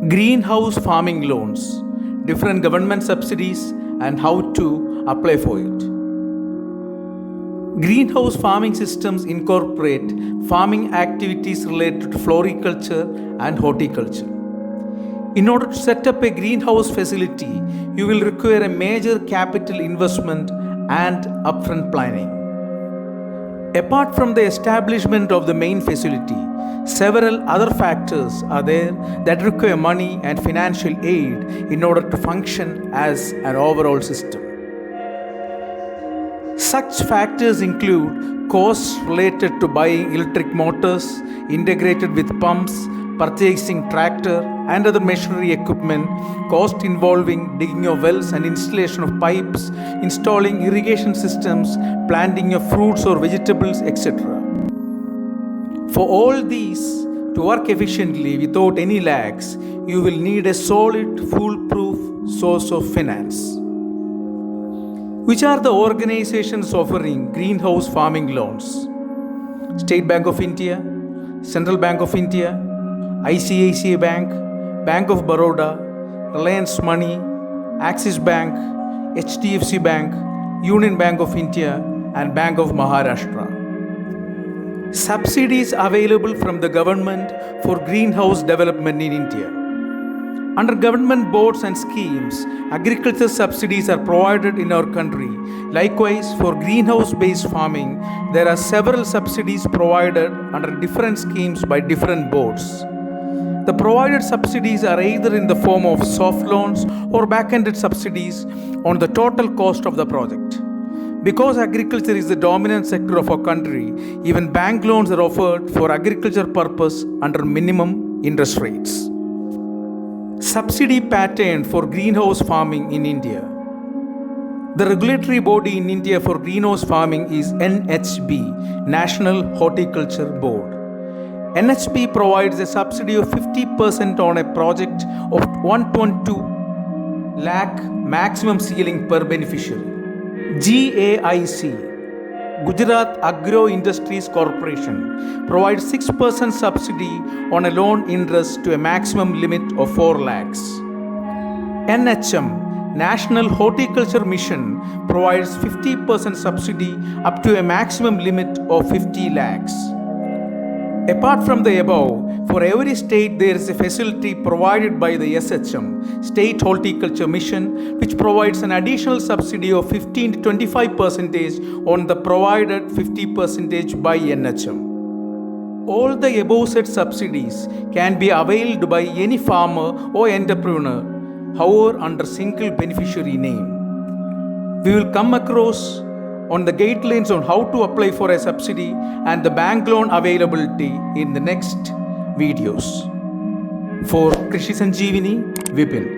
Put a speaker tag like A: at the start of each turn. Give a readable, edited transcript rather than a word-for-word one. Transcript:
A: Greenhouse farming loans, different government subsidies, and how to apply for it. Greenhouse farming systems incorporate farming activities related to floriculture and horticulture. In order to set up a greenhouse facility, you will require a major capital investment and upfront planning. Apart from the establishment of the main facility, several other factors are there that require money and financial aid in order to function as an overall system. Such factors include costs related to buying electric motors integrated with pumps, purchasing tractor and other machinery equipment, cost involving digging of wells and installation of pipes, installing irrigation systems, planting of fruits or vegetables, etc. For all these to work efficiently without any lags, you will need a solid, foolproof source of finance. Which are the organizations offering greenhouse farming loans? State Bank of India, Central Bank of India, ICICI Bank, Bank of Baroda, Reliance Money, Axis Bank, HDFC Bank, Union Bank of India, and Bank of Maharashtra. Subsidies available from the government for greenhouse development in India. Under government boards and schemes, agriculture subsidies are provided in our country. Likewise, for greenhouse-based farming, there are several subsidies provided under different schemes by different boards. The provided subsidies are either in the form of soft loans or back-ended subsidies on the total cost of the project. Because agriculture is the dominant sector of our country, even bank loans are offered for agriculture purpose under minimum interest rates. Subsidy pattern for greenhouse farming in India. The regulatory body in India for greenhouse farming is NHB, National Horticulture Board. NHB provides a subsidy of 50% on a project of 1.2 lakh maximum ceiling per beneficiary. GAIC, Gujarat Agro Industries Corporation, provides 6% subsidy on a loan interest to a maximum limit of 4 lakhs. NHM, National Horticulture Mission, provides 50% subsidy up to a maximum limit of 50 lakhs. Apart from the above, for every state there is a facility provided by the SHM, State Horticulture Mission, which provides an additional subsidy of 15 to 25% on the provided 50% by NHM. All the above said subsidies can be availed by any farmer or entrepreneur, however under single beneficiary name. We will come across on the guidelines on how to apply for a subsidy and the bank loan availability in the next videos. For Krishi Sanjeevani, Vipin.